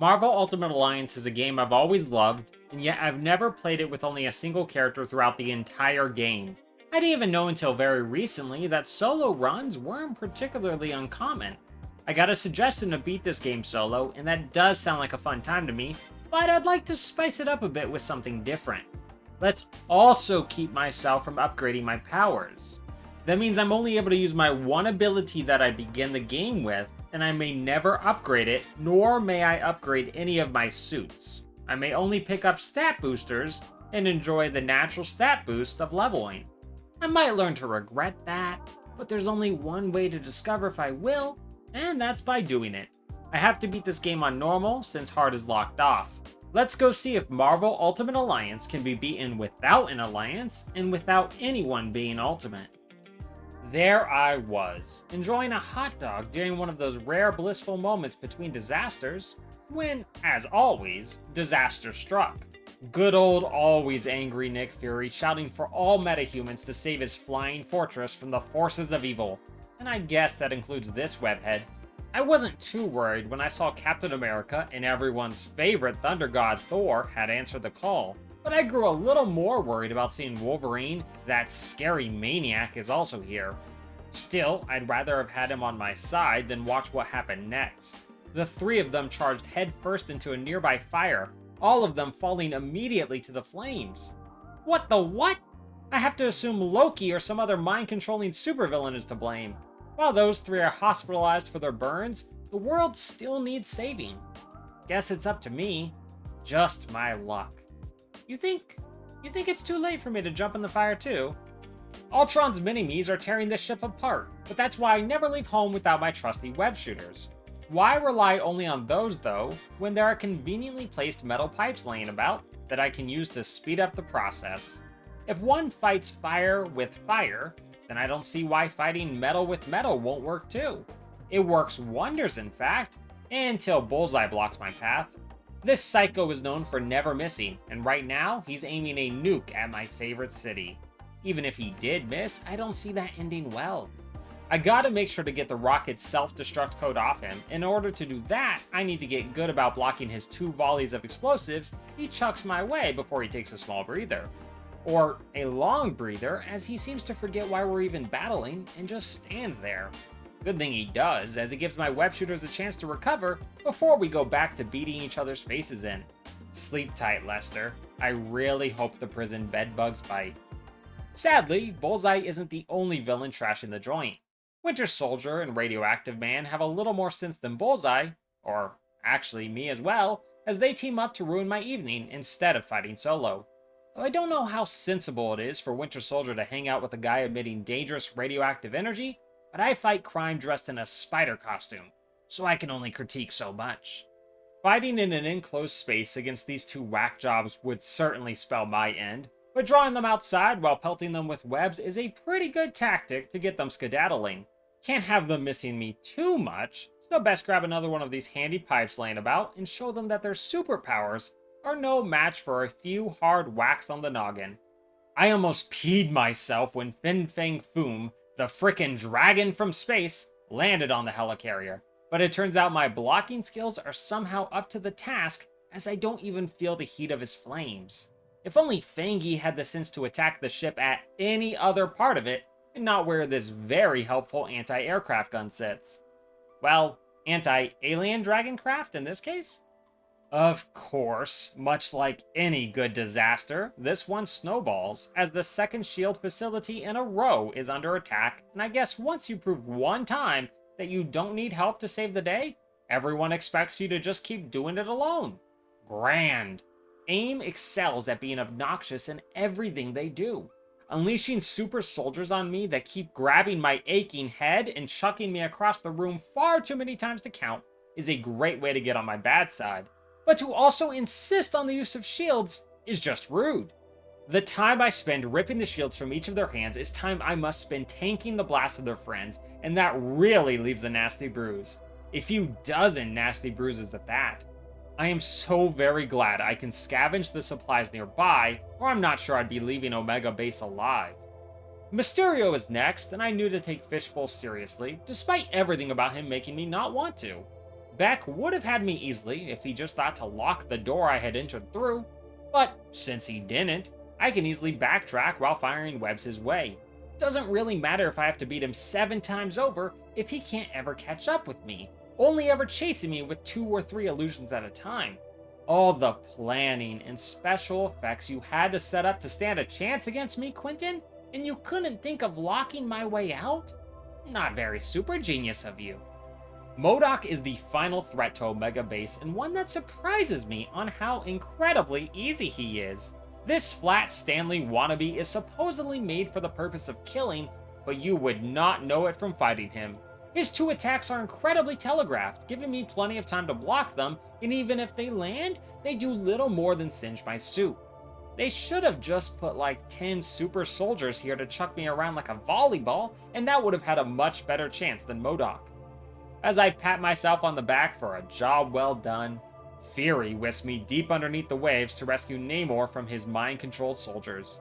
Marvel Ultimate Alliance is a game I've always loved, and yet I've never played it with only a single character throughout the entire game. I didn't even know until very recently that solo runs weren't particularly uncommon. I got a suggestion to beat this game solo, and that does sound like a fun time to me, but I'd like to spice it up a bit with something different. Let's also keep myself from upgrading my powers. That means I'm only able to use my one ability that I begin the game with, and I may never upgrade it, nor may I upgrade any of my suits. I may only pick up stat boosters and enjoy the natural stat boost of leveling. I might learn to regret that, but there's only one way to discover if I will, and that's by doing it. I have to beat this game on normal since hard is locked off. Let's go see if Marvel Ultimate Alliance can be beaten without an alliance and without anyone being ultimate. There I was, enjoying a hot dog during one of those rare blissful moments between disasters, when, as always, disaster struck. Good old always angry Nick Fury shouting for all metahumans to save his flying fortress from the forces of evil, and I guess that includes this webhead. I wasn't too worried when I saw Captain America and everyone's favorite Thunder God Thor had answered the call, but I grew a little more worried about seeing Wolverine, that scary maniac, is also here. Still, I'd rather have had him on my side than watch what happened next. The three of them charged headfirst into a nearby fire, all of them falling immediately to the flames. What the what? I have to assume Loki or some other mind-controlling supervillain is to blame. While those three are hospitalized for their burns, the world still needs saving. Guess it's up to me. Just my luck. You think it's too late for me to jump in the fire too? Ultron's mini-me's are tearing this ship apart, but that's why I never leave home without my trusty web shooters. Why rely only on those though, when there are conveniently placed metal pipes laying about that I can use to speed up the process? If one fights fire with fire, then I don't see why fighting metal with metal won't work too. It works wonders in fact, until Bullseye blocks my path. This psycho is known for never missing, and right now, he's aiming a nuke at my favorite city. Even if he did miss, I don't see that ending well. I gotta make sure to get the rocket's self-destruct code off him. In order to do that, I need to get good about blocking his 2 volleys of explosives he chucks my way before he takes a small breather. Or a long breather, as he seems to forget why we're even battling and just stands there. Good thing he does, as it gives my web shooters a chance to recover before we go back to beating each other's faces in. Sleep tight, Lester. I really hope the prison bedbugs bite. Sadly, Bullseye isn't the only villain trashing the joint. Winter Soldier and Radioactive Man have a little more sense than Bullseye, or actually me as well, as they team up to ruin my evening instead of fighting solo. Though I don't know how sensible it is for Winter Soldier to hang out with a guy emitting dangerous radioactive energy, but I fight crime dressed in a spider costume, so I can only critique so much. Fighting in an enclosed space against these two whack jobs would certainly spell my end, but drawing them outside while pelting them with webs is a pretty good tactic to get them skedaddling. Can't have them missing me too much, so best grab another one of these handy pipes laying about and show them that their superpowers are no match for a few hard whacks on the noggin. I almost peed myself when Fin Fang Foom, the frickin' dragon from space, landed on the helicarrier, but it turns out my blocking skills are somehow up to the task, as I don't even feel the heat of his flames. If only Fangy had the sense to attack the ship at any other part of it, and not where this very helpful anti-aircraft gun sits. Well, anti-alien dragon craft in this case? Of course, much like any good disaster, this one snowballs, as the second shield facility in a row is under attack, and I guess once you prove one time that you don't need help to save the day, everyone expects you to just keep doing it alone. Grand. AIM excels at being obnoxious in everything they do. Unleashing super soldiers on me that keep grabbing my aching head and chucking me across the room far too many times to count is a great way to get on my bad side. But to also insist on the use of shields is just rude. The time I spend ripping the shields from each of their hands is time I must spend tanking the blast of their friends, and that really leaves a nasty bruise. A few dozen nasty bruises at that. I am so very glad I can scavenge the supplies nearby, or I'm not sure I'd be leaving Omega Base alive. Mysterio is next, and I knew to take Fishbowl seriously, despite everything about him making me not want to. Beck would have had me easily if he just thought to lock the door I had entered through, but since he didn't, I can easily backtrack while firing webs his way. Doesn't really matter if I have to beat him 7 times over if he can't ever catch up with me, only ever chasing me with 2 or 3 illusions at a time. All the planning and special effects you had to set up to stand a chance against me, Quentin, and you couldn't think of locking my way out? Not very super genius of you. MODOK is the final threat to Omega Base, and one that surprises me on how incredibly easy he is. This flat Stanley wannabe is supposedly made for the purpose of killing, but you would not know it from fighting him. His 2 attacks are incredibly telegraphed, giving me plenty of time to block them, and even if they land, they do little more than singe my suit. They should have just put like 10 super soldiers here to chuck me around like a volleyball, and that would have had a much better chance than MODOK. As I pat myself on the back for a job well done, Fury whisks me deep underneath the waves to rescue Namor from his mind-controlled soldiers.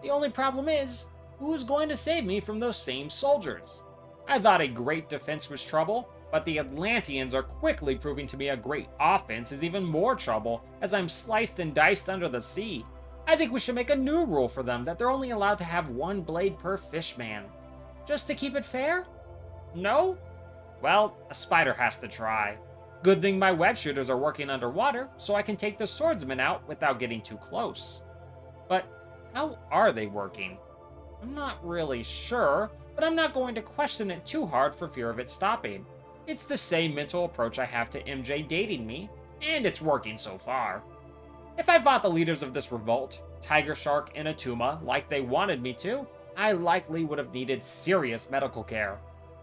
The only problem is, who's going to save me from those same soldiers? I thought a great defense was trouble, but the Atlanteans are quickly proving to be a great offense is even more trouble as I'm sliced and diced under the sea. I think we should make a new rule for them that they're only allowed to have 1 blade per fishman. Just to keep it fair? No? Well, a spider has to try. Good thing my web shooters are working underwater, so I can take the swordsman out without getting too close. But how are they working? I'm not really sure, but I'm not going to question it too hard for fear of it stopping. It's the same mental approach I have to MJ dating me, and it's working so far. If I fought the leaders of this revolt, Tiger Shark and Atuma, like they wanted me to, I likely would have needed serious medical care.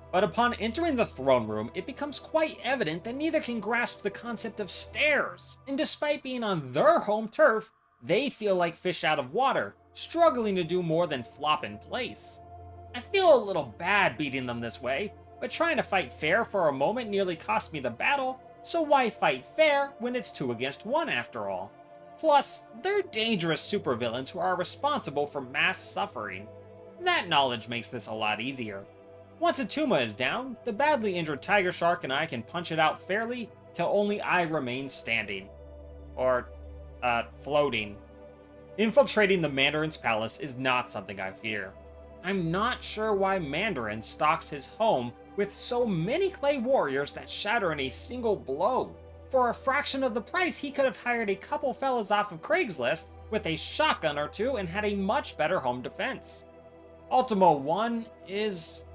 But upon entering the throne room, it becomes quite evident that neither can grasp the concept of stairs, and despite being on their home turf, they feel like fish out of water, struggling to do more than flop in place. I feel a little bad beating them this way, but trying to fight fair for a moment nearly cost me the battle, so why fight fair when it's 2 against 1 after all? Plus, they're dangerous supervillains who are responsible for mass suffering. That knowledge makes this a lot easier. Once Atuma is down, the badly injured Tiger Shark and I can punch it out fairly till only I remain standing. Or, floating. Infiltrating the Mandarin's palace is not something I fear. I'm not sure why Mandarin stocks his home with so many clay warriors that shatter in a single blow. For a fraction of the price, he could have hired a couple fellas off of Craigslist with a shotgun or 2 and had a much better home defense. Ultimo 1 is...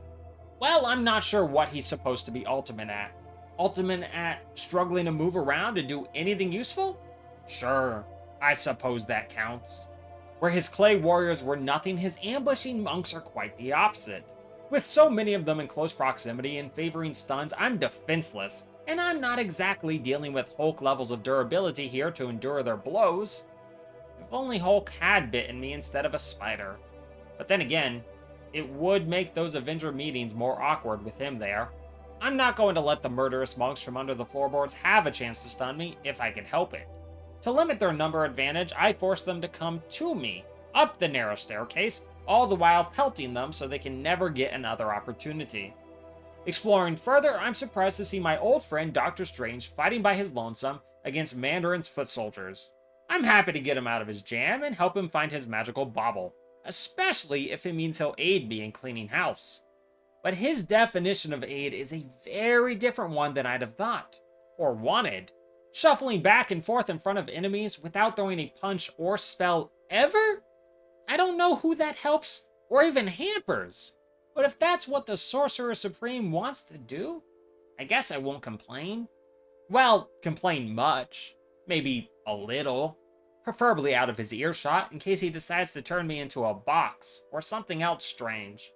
well, I'm not sure what he's supposed to be ultimate at. Ultimate at struggling to move around and do anything useful? Sure, I suppose that counts. Where his clay warriors were nothing, his ambushing monks are quite the opposite. With so many of them in close proximity and favoring stuns, I'm defenseless, and I'm not exactly dealing with Hulk levels of durability here to endure their blows. If only Hulk had bitten me instead of a spider. But then again, it would make those Avenger meetings more awkward with him there. I'm not going to let the murderous monks from under the floorboards have a chance to stun me if I can help it. To limit their number advantage, I force them to come to me, up the narrow staircase, all the while pelting them so they can never get another opportunity. Exploring further, I'm surprised to see my old friend Doctor Strange fighting by his lonesome against Mandarin's foot soldiers. I'm happy to get him out of his jam and help him find his magical bauble, especially if it means he'll aid me in cleaning house. But his definition of aid is a very different one than I'd have thought, or wanted. Shuffling back and forth in front of enemies without throwing a punch or spell ever? I don't know who that helps or even hampers. But if that's what the Sorcerer Supreme wants to do, I guess I won't complain. Well, complain much. Maybe a little. Preferably out of his earshot in case he decides to turn me into a box or something else strange.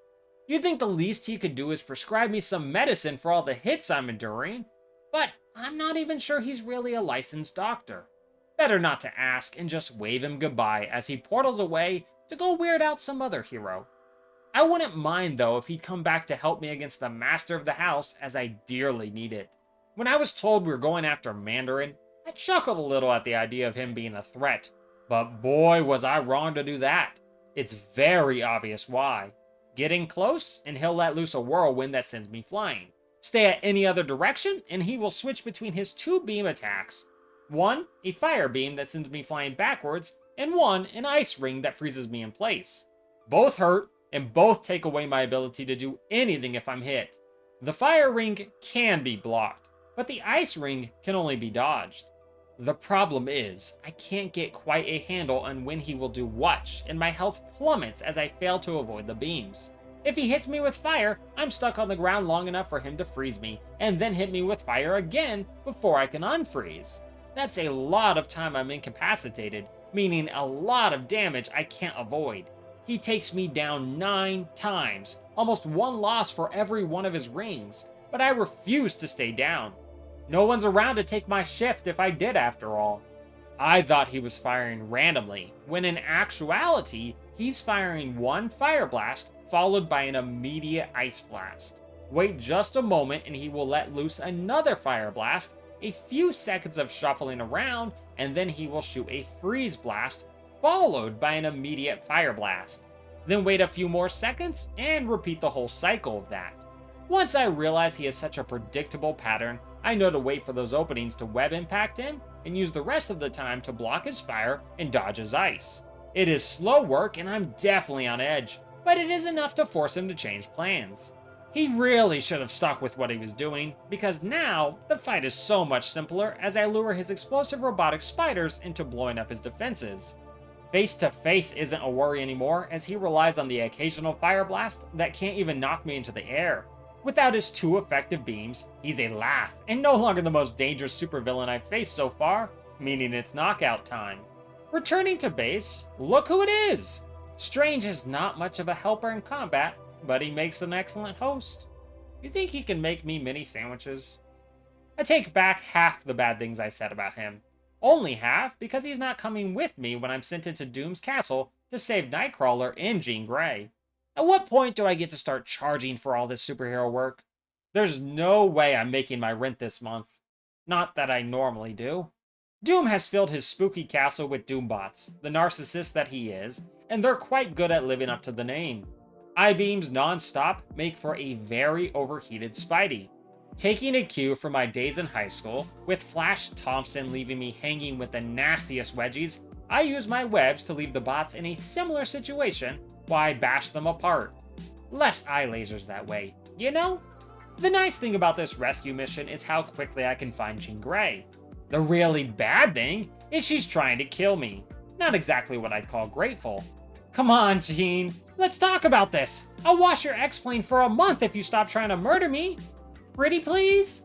You'd think the least he could do is prescribe me some medicine for all the hits I'm enduring, but I'm not even sure he's really a licensed doctor. Better not to ask and just wave him goodbye as he portals away to go weird out some other hero. I wouldn't mind though if he'd come back to help me against the master of the house, as I dearly need it. When I was told we were going after Mandarin, I chuckled a little at the idea of him being a threat, but boy was I wrong to do that. It's very obvious why. Getting close, and he'll let loose a whirlwind that sends me flying. Stay at any other direction, and he will switch between his two beam attacks. One, a fire beam that sends me flying backwards, and one, an ice ring that freezes me in place. Both hurt, and both take away my ability to do anything if I'm hit. The fire ring can be blocked, but the ice ring can only be dodged. The problem is, I can't get quite a handle on when he will do what, and my health plummets as I fail to avoid the beams. If he hits me with fire, I'm stuck on the ground long enough for him to freeze me, and then hit me with fire again before I can unfreeze. That's a lot of time I'm incapacitated, meaning a lot of damage I can't avoid. He takes me down 9 times, almost one loss for every one of his rings, but I refuse to stay down. No one's around to take my shift if I did after all. I thought he was firing randomly, when in actuality, he's firing one fire blast followed by an immediate ice blast. Wait just a moment and he will let loose another fire blast, a few seconds of shuffling around, and then he will shoot a freeze blast followed by an immediate fire blast. Then wait a few more seconds and repeat the whole cycle of that. Once I realize he has such a predictable pattern, I know to wait for those openings to web impact him and use the rest of the time to block his fire and dodge his ice. It is slow work and I'm definitely on edge, but it is enough to force him to change plans. He really should have stuck with what he was doing, because now the fight is so much simpler as I lure his explosive robotic spiders into blowing up his defenses. Face to face isn't a worry anymore, as he relies on the occasional fire blast that can't even knock me into the air. Without his 2 effective beams, he's a laugh, and no longer the most dangerous supervillain I've faced so far, meaning it's knockout time. Returning to base, look who it is! Strange is not much of a helper in combat, but he makes an excellent host. You think he can make me mini sandwiches? I take back half the bad things I said about him. Only half, because he's not coming with me when I'm sent into Doom's castle to save Nightcrawler and Jean Grey. At what point do I get to start charging for all this superhero work? There's no way I'm making my rent this month. Not that I normally do. Doom has filled his spooky castle with Doombots, the narcissist that he is, and they're quite good at living up to the name. I-beams non-stop make for a very overheated Spidey. Taking a cue from my days in high school, with Flash Thompson leaving me hanging with the nastiest wedgies, I use my webs to leave the bots in a similar situation while I bash them apart. Less eye lasers that way, you know? The nice thing about this rescue mission is how quickly I can find Jean Grey. The really bad thing is she's trying to kill me. Not exactly what I'd call grateful. Come on, Jean, let's talk about this. I'll wash your X-Plane for a month if you stop trying to murder me. Pretty please?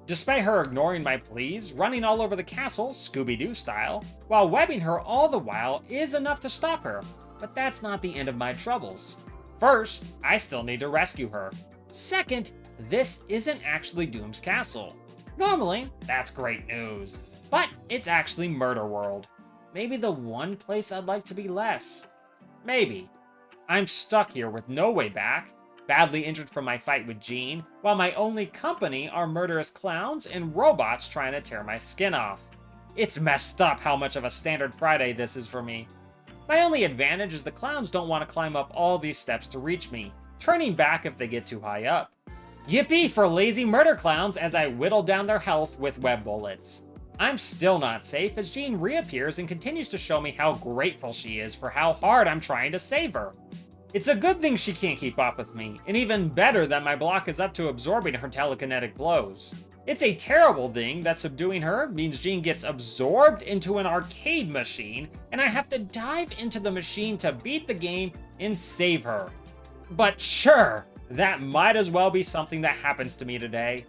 Despite her ignoring my pleas, running all over the castle, Scooby-Doo style, while webbing her all the while is enough to stop her. But that's not the end of my troubles. First, I still need to rescue her. Second, this isn't actually Doom's castle. Normally, that's great news. But it's actually Murderworld. Maybe the one place I'd like to be less. Maybe. I'm stuck here with no way back, badly injured from my fight with Jean, while my only company are murderous clowns and robots trying to tear my skin off. It's messed up how much of a standard Friday this is for me. My only advantage is the clowns don't want to climb up all these steps to reach me, turning back if they get too high up. Yippee for lazy murder clowns as I whittle down their health with web bullets. I'm still not safe as Jean reappears and continues to show me how grateful she is for how hard I'm trying to save her. It's a good thing she can't keep up with me, and even better that my block is up to absorbing her telekinetic blows. It's a terrible thing that subduing her means Jean gets absorbed into an arcade machine, and I have to dive into the machine to beat the game and save her. But sure, that might as well be something that happens to me today.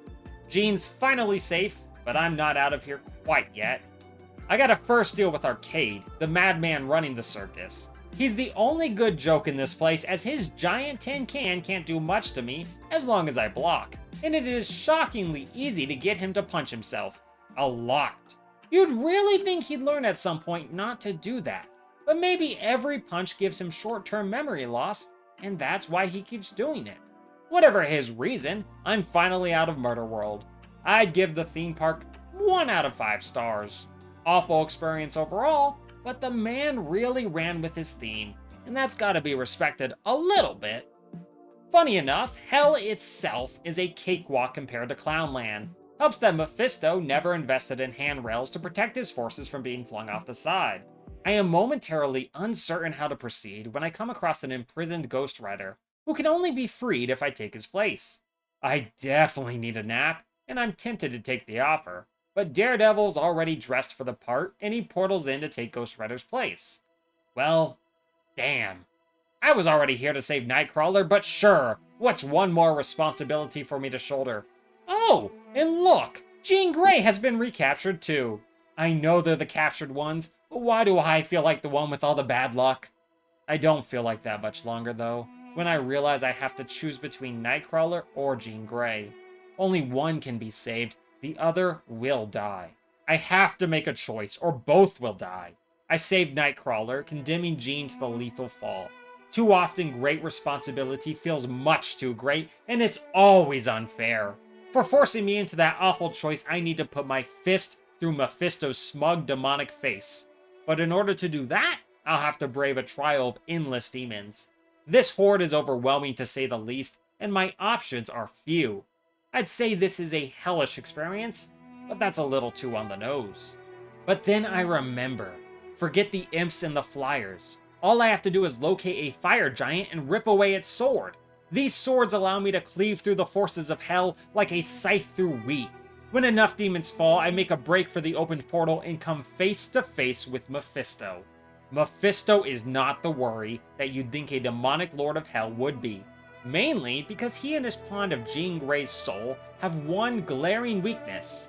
Jean's finally safe, but I'm not out of here quite yet. I gotta first deal with Arcade, the madman running the circus. He's the only good joke in this place, as his giant tin can can't do much to me as long as I block, and it is shockingly easy to get him to punch himself. A lot. You'd really think he'd learn at some point not to do that, but maybe every punch gives him short-term memory loss, and that's why he keeps doing it. Whatever his reason, I'm finally out of Murderworld. I'd give the theme park 1 out of 5 stars. Awful experience overall, but the man really ran with his theme, and that's gotta be respected a little bit. Funny enough, Hell itself is a cakewalk compared to Clownland. Helps that Mephisto never invested in handrails to protect his forces from being flung off the side. I am momentarily uncertain how to proceed when I come across an imprisoned Ghost Rider, who can only be freed if I take his place. I definitely need a nap, and I'm tempted to take the offer, but Daredevil's already dressed for the part, and he portals in to take Ghost Rider's place. Well, damn. I was already here to save Nightcrawler, but sure, what's one more responsibility for me to shoulder? Oh, and look! Jean Grey has been recaptured too. I know they're the captured ones, but why do I feel like the one with all the bad luck? I don't feel like that much longer though, when I realize I have to choose between Nightcrawler or Jean Grey. Only one can be saved, the other will die. I have to make a choice, or both will die. I saved Nightcrawler, condemning Jean to the lethal fall. Too often, great responsibility feels much too great, and it's always unfair. For forcing me into that awful choice, I need to put my fist through Mephisto's smug, demonic face. But in order to do that, I'll have to brave a trial of endless demons. This horde is overwhelming to say the least, and my options are few. I'd say this is a hellish experience, but that's a little too on the nose. But then I remember. Forget the imps and the flyers. All I have to do is locate a fire giant and rip away its sword. These swords allow me to cleave through the forces of hell like a scythe through wheat. When enough demons fall, I make a break for the opened portal and come face to face with Mephisto. Mephisto is not the worry that you'd think a demonic lord of hell would be. Mainly because he and his pawn of Jean Grey's soul have one glaring weakness.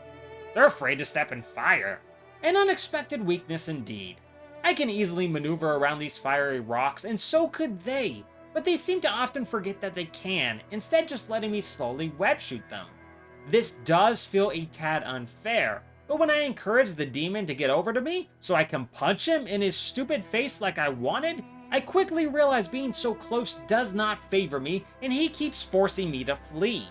They're afraid to step in fire. An unexpected weakness indeed. I can easily maneuver around these fiery rocks, and so could they, but they seem to often forget that they can, instead just letting me slowly web shoot them. This does feel a tad unfair, but when I encourage the demon to get over to me so I can punch him in his stupid face like I wanted, I quickly realize being so close does not favor me, and he keeps forcing me to flee.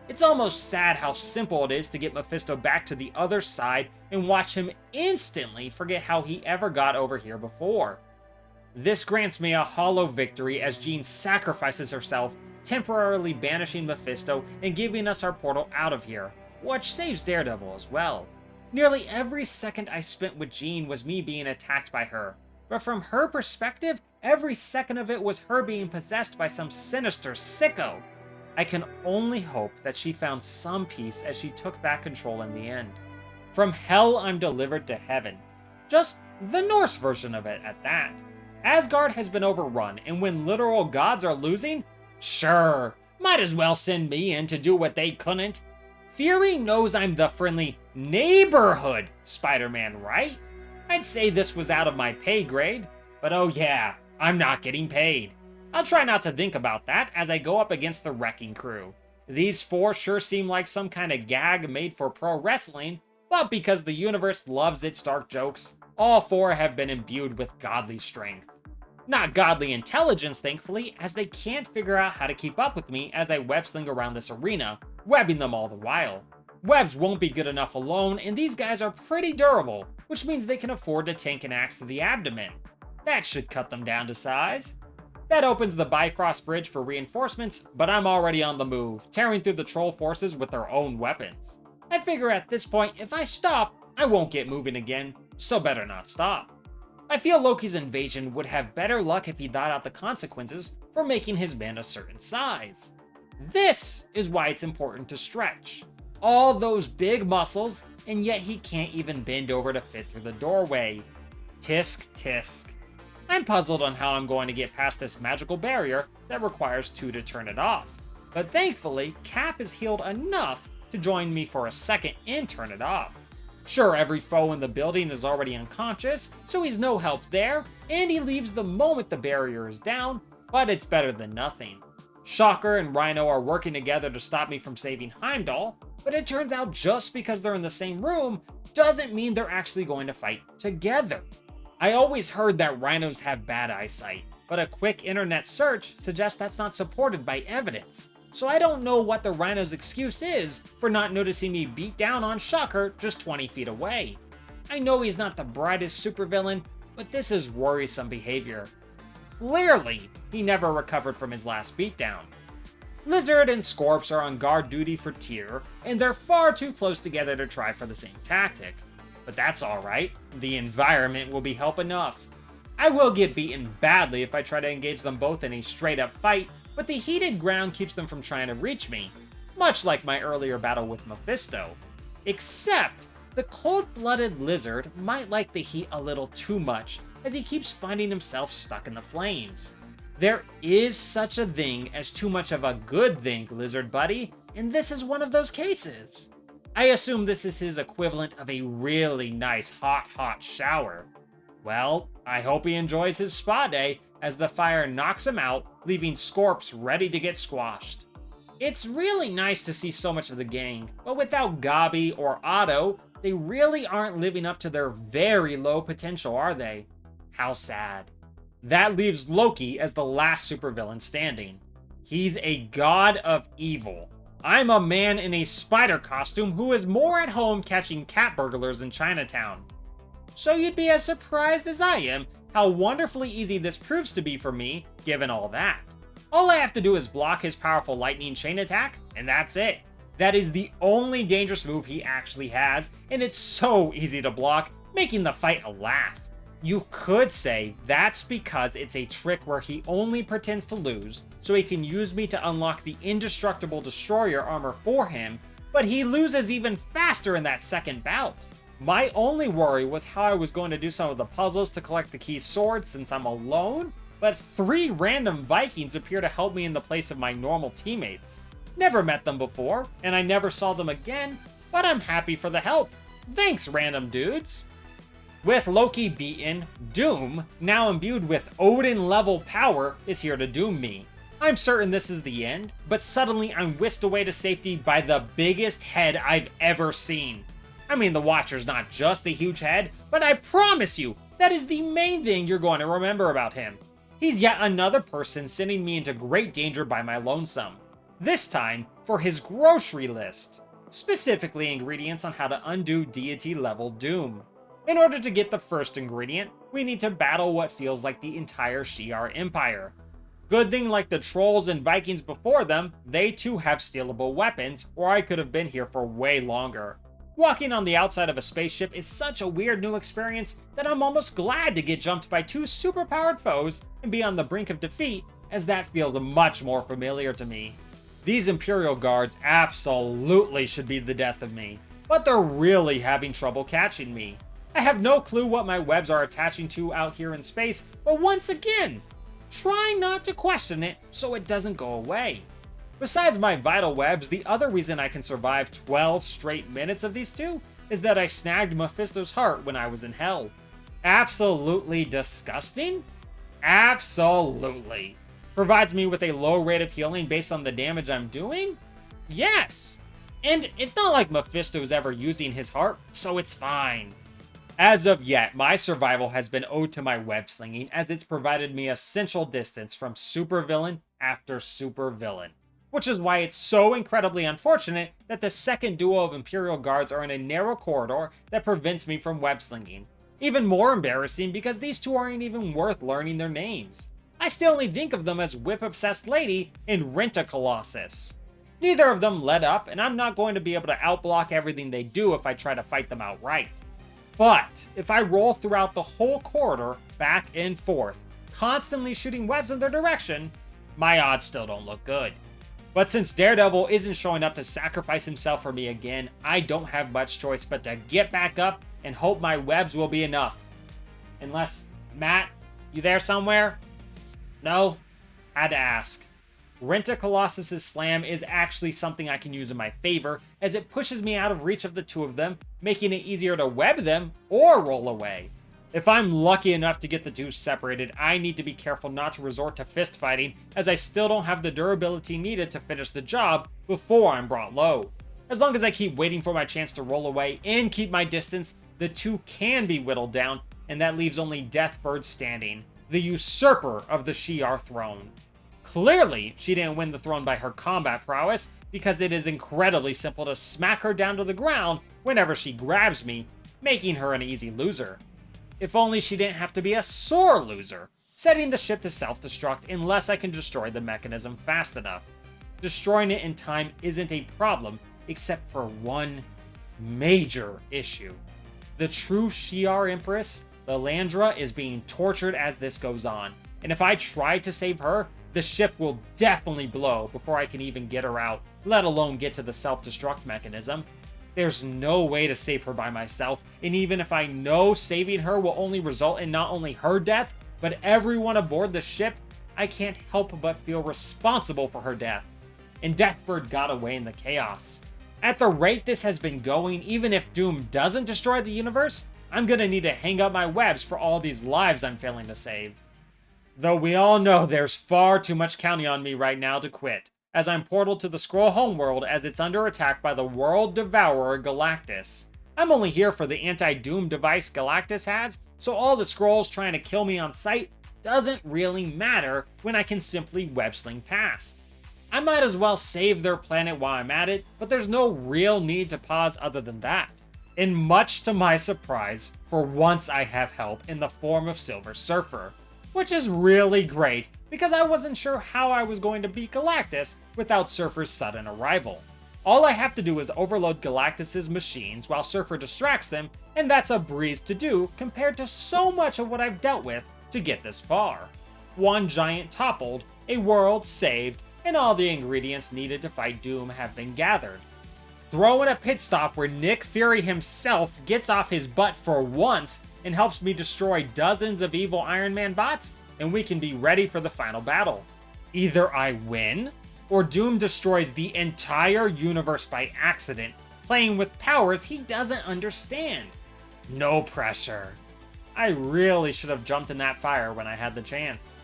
It's almost sad how simple it is to get Mephisto back to the other side and watch him instantly forget how he ever got over here before. This grants me a hollow victory as Jean sacrifices herself, temporarily banishing Mephisto and giving us our portal out of here, which saves Daredevil as well. Nearly every second I spent with Jean was me being attacked by her, but from her perspective, every second of it was her being possessed by some sinister sicko. I can only hope that she found some peace as she took back control in the end. From hell I'm delivered to heaven. Just the Norse version of it at that. Asgard has been overrun, and when literal gods are losing, sure, might as well send me in to do what they couldn't. Fury knows I'm the friendly neighborhood Spider-Man, right? I'd say this was out of my pay grade, but oh yeah, I'm not getting paid. I'll try not to think about that as I go up against the Wrecking Crew. These four sure seem like some kind of gag made for pro wrestling, but because the universe loves its dark jokes, all four have been imbued with godly strength. Not godly intelligence, thankfully, as they can't figure out how to keep up with me as I web-sling around this arena, webbing them all the while. Webs won't be good enough alone, and these guys are pretty durable, which means they can afford to tank an axe to the abdomen. That should cut them down to size. That opens the Bifrost Bridge for reinforcements, but I'm already on the move, tearing through the troll forces with their own weapons. I figure at this point, if I stop, I won't get moving again, so better not stop. I feel Loki's invasion would have better luck if he thought out the consequences for making his men a certain size. This is why it's important to stretch. All those big muscles, and yet he can't even bend over to fit through the doorway. Tisk tisk. I'm puzzled on how I'm going to get past this magical barrier that requires two to turn it off. But thankfully, Cap is healed enough to join me for a second and turn it off. Sure, every foe in the building is already unconscious, so he's no help there, and he leaves the moment the barrier is down, but it's better than nothing. Shocker and Rhino are working together to stop me from saving Heimdall, but it turns out just because they're in the same room doesn't mean they're actually going to fight together. I always heard that rhinos have bad eyesight, but a quick internet search suggests that's not supported by evidence. So I don't know what the rhino's excuse is for not noticing me beat down on Shocker just 20 feet away. I know he's not the brightest supervillain, but this is worrisome behavior. Clearly, he never recovered from his last beatdown. Lizard and Scorps are on guard duty for Tyr, and they're far too close together to try for the same tactic. But that's alright, the environment will be help enough. I will get beaten badly if I try to engage them both in a straight up fight, but the heated ground keeps them from trying to reach me, much like my earlier battle with Mephisto. Except, the cold-blooded lizard might like the heat a little too much, as he keeps finding himself stuck in the flames. There is such a thing as too much of a good thing, lizard buddy, and this is one of those cases. I assume this is his equivalent of a really nice hot shower. Well, I hope he enjoys his spa day as the fire knocks him out, leaving Scorps ready to get squashed. It's really nice to see so much of the gang, but without Gabi or Otto, they really aren't living up to their very low potential, are they? How sad. That leaves Loki as the last supervillain standing. He's a god of evil. I'm a man in a spider costume who is more at home catching cat burglars in Chinatown. So you'd be as surprised as I am how wonderfully easy this proves to be for me, given all that. All I have to do is block his powerful lightning chain attack, and that's it. That is the only dangerous move he actually has, and it's so easy to block, making the fight a laugh. You could say that's because it's a trick where he only pretends to lose, so he can use me to unlock the indestructible destroyer armor for him, but he loses even faster in that second bout. My only worry was how I was going to do some of the puzzles to collect the key sword since I'm alone, but 3 random Vikings appear to help me in the place of my normal teammates. Never met them before, and I never saw them again, but I'm happy for the help. Thanks, random dudes! With Loki beaten, Doom, now imbued with Odin-level power, is here to doom me. I'm certain this is the end, but suddenly I'm whisked away to safety by the biggest head I've ever seen. I mean, the Watcher's not just a huge head, but I promise you, that is the main thing you're going to remember about him. He's yet another person sending me into great danger by my lonesome. This time, for his grocery list. Specifically ingredients on how to undo deity-level doom. In order to get the first ingredient, we need to battle what feels like the entire Shi'ar Empire. Good thing like the trolls and Vikings before them, they too have stealable weapons, or I could have been here for way longer. Walking on the outside of a spaceship is such a weird new experience that I'm almost glad to get jumped by 2 superpowered foes and be on the brink of defeat, as that feels much more familiar to me. These Imperial guards absolutely should be the death of me, but they're really having trouble catching me. I have no clue what my webs are attaching to out here in space, but once again, trying not to question it so it doesn't go away. Besides my vital webs, the other reason I can survive 12 straight minutes of these 2 is that I snagged Mephisto's heart when I was in hell. Absolutely disgusting? Absolutely. Provides me with a low rate of healing based on the damage I'm doing? Yes. And it's not like Mephisto's ever using his heart, so it's fine. As of yet, my survival has been owed to my web slinging, as it's provided me essential distance from supervillain after supervillain. Which is why it's so incredibly unfortunate that the second duo of Imperial guards are in a narrow corridor that prevents me from web slinging. Even more embarrassing because these 2 aren't even worth learning their names. I still only think of them as Whip-Obsessed Lady and Rent-A-Colossus. Neither of them let up, and I'm not going to be able to outblock everything they do if I try to fight them outright. But if I roll throughout the whole corridor, back and forth, constantly shooting webs in their direction, my odds still don't look good. But since Daredevil isn't showing up to sacrifice himself for me again, I don't have much choice but to get back up and hope my webs will be enough. Unless, Matt, you there somewhere? No? Had to ask. Rent-A-Colossus' slam is actually something I can use in my favor, as it pushes me out of reach of the 2 of them, making it easier to web them or roll away. If I'm lucky enough to get the 2 separated, I need to be careful not to resort to fist fighting, as I still don't have the durability needed to finish the job before I'm brought low. As long as I keep waiting for my chance to roll away and keep my distance, the 2 can be whittled down, and that leaves only Deathbird standing, the usurper of the Shi'ar throne. Clearly, she didn't win the throne by her combat prowess, because it is incredibly simple to smack her down to the ground whenever she grabs me, making her an easy loser. If only she didn't have to be a sore loser, setting the ship to self-destruct unless I can destroy the mechanism fast enough. destroying it in time isn't a problem, except for one major issue. The true Shi'ar Empress, Lilandra, is being tortured as this goes on, and if I try to save her, the ship will definitely blow before I can even get her out, let alone get to the self-destruct mechanism. There's no way to save her by myself, and even if I know saving her will only result in not only her death, but everyone aboard the ship, I can't help but feel responsible for her death. And Deathbird got away in the chaos. At the rate this has been going, even if Doom doesn't destroy the universe, I'm gonna need to hang up my webs for all these lives I'm failing to save. Though we all know there's far too much counting on me right now to quit, as I'm portaled to the Skrull homeworld as it's under attack by the World Devourer Galactus. I'm only here for the anti-Doom device Galactus has, so all the Skrulls trying to kill me on sight doesn't really matter when I can simply web-sling past. I might as well save their planet while I'm at it, but there's no real need to pause other than that. And much to my surprise, for once I have help in the form of Silver Surfer, which is really great because I wasn't sure how I was going to beat Galactus without Surfer's sudden arrival. All I have to do is overload Galactus's machines while Surfer distracts them, and that's a breeze to do compared to so much of what I've dealt with to get this far. One giant toppled, a world saved, and all the ingredients needed to fight Doom have been gathered. Throw in a pit stop where Nick Fury himself gets off his butt for once and helps me destroy dozens of evil Iron Man bots, and we can be ready for the final battle. Either I win, or Doom destroys the entire universe by accident, playing with powers he doesn't understand. No pressure. I really should have jumped in that fire when I had the chance.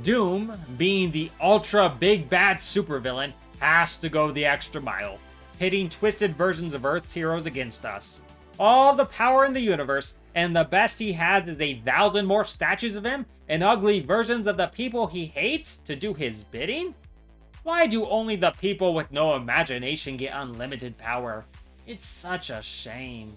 Doom, being the ultra big bad supervillain, has to go the extra mile, pitting twisted versions of Earth's heroes against us. All the power in the universe, and the best he has is 1,000 more statues of him and ugly versions of the people he hates to do his bidding? Why do only the people with no imagination get unlimited power? It's such a shame.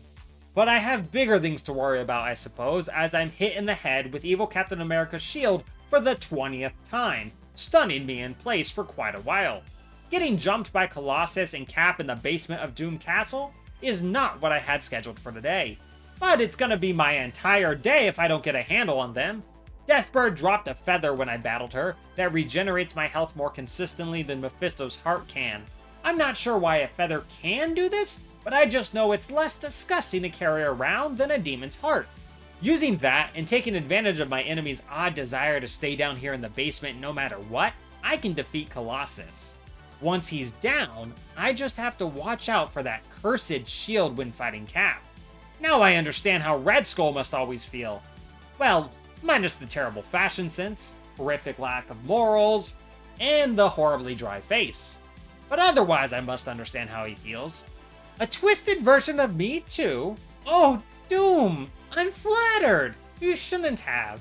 But I have bigger things to worry about, I suppose, as I'm hit in the head with evil Captain America's shield for the 20th time, stunning me in place for quite a while. Getting jumped by Colossus and Cap in the basement of Doom Castle is not what I had scheduled for today. But it's gonna be my entire day if I don't get a handle on them. Deathbird dropped a feather when I battled her that regenerates my health more consistently than Mephisto's heart can. I'm not sure why a feather can do this, but I just know it's less disgusting to carry around than a demon's heart. Using that, and taking advantage of my enemy's odd desire to stay down here in the basement no matter what, I can defeat Colossus. Once he's down, I just have to watch out for that cursed shield when fighting Cap. Now I understand how Red Skull must always feel. Well, minus the terrible fashion sense, horrific lack of morals, and the horribly dry face. But otherwise I must understand how he feels. A twisted version of me, too? Oh, Doom! I'm flattered! You shouldn't have.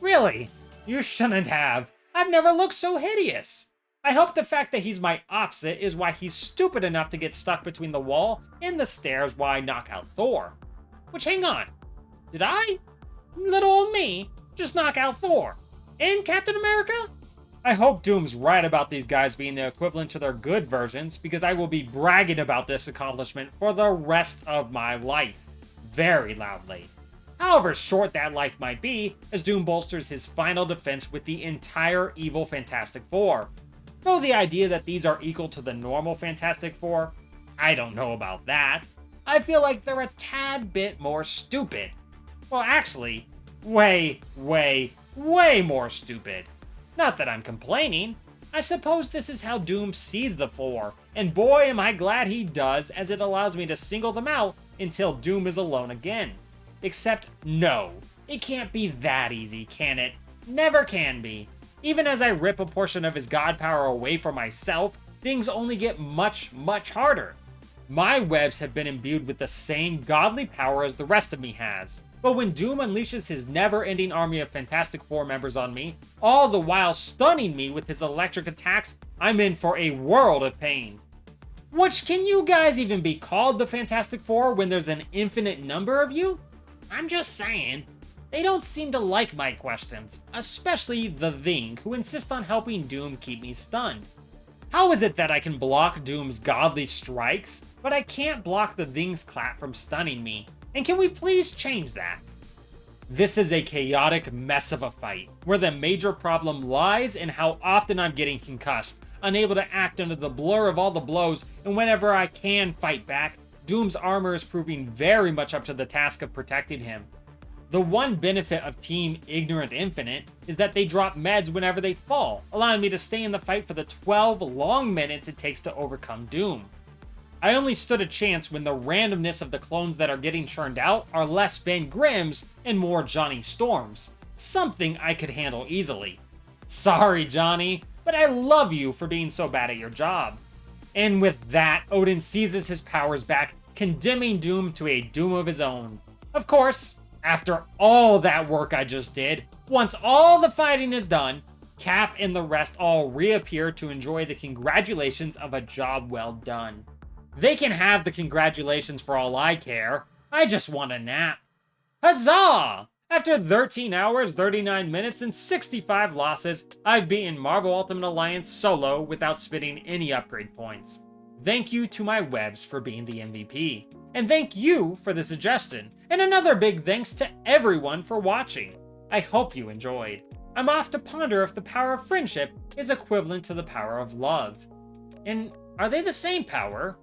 Really, you shouldn't have. I've never looked so hideous. I hope the fact that he's my opposite is why he's stupid enough to get stuck between the wall and the stairs while I knock out Thor. Which, hang on. Did I? Little old me? Just knock out Thor? And Captain America? I hope Doom's right about these guys being the equivalent to their good versions, because I will be bragging about this accomplishment for the rest of my life. Very loudly. However short that life might be, as Doom bolsters his final defense with the entire evil Fantastic Four. Though the idea that these are equal to the normal Fantastic Four, I don't know about that. I feel like they're a tad bit more stupid. Well, actually, way more stupid. Not that I'm complaining. I suppose this is how Doom sees the Four, and boy am I glad he does, as it allows me to single them out until Doom is alone again. Except, no. It can't be that easy, can it? Never can be. Even as I rip a portion of his god power away from myself, things only get much harder. My webs have been imbued with the same godly power as the rest of me has. But when Doom unleashes his never-ending army of Fantastic Four members on me, all the while stunning me with his electric attacks, I'm in for a world of pain. Which, can you guys even be called the Fantastic Four when there's an infinite number of you? I'm just saying. They don't seem to like my questions, especially the Thing, who insist on helping Doom keep me stunned. How is it that I can block Doom's godly strikes, but I can't block the Thing's clap from stunning me? And can we please change that? This is a chaotic mess of a fight, where the major problem lies in how often I'm getting concussed, unable to act under the blur of all the blows, and whenever I can fight back, Doom's armor is proving very much up to the task of protecting him. The one benefit of Team Ignorant Infinite is that they drop meds whenever they fall, allowing me to stay in the fight for the 12 long minutes it takes to overcome Doom. I only stood a chance when the randomness of the clones that are getting churned out are less Ben Grimms and more Johnny Storms, something I could handle easily. Sorry, Johnny, but I love you for being so bad at your job. And with that, Odin seizes his powers back, condemning Doom to a doom of his own. Of course, after all that work I just did, once all the fighting is done, Cap and the rest all reappear to enjoy the congratulations of a job well done. They can have the congratulations for all I care. I just want a nap. Huzzah! After 13 hours, 39 minutes, and 65 losses, I've beaten Marvel Ultimate Alliance solo without spending any upgrade points. Thank you to my webs for being the MVP. And thank you for the suggestion. And another big thanks to everyone for watching. I hope you enjoyed. I'm off to ponder if the power of friendship is equivalent to the power of love. And are they the same power?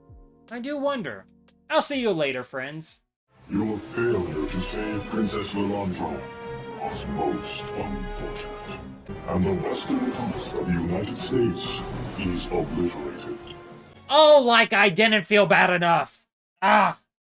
I do wonder. I'll see you later, friends. Your failure to save Princess Lilandra was most unfortunate, and the western coast of the United States is obliterated. Oh, like I didn't feel bad enough. Ah.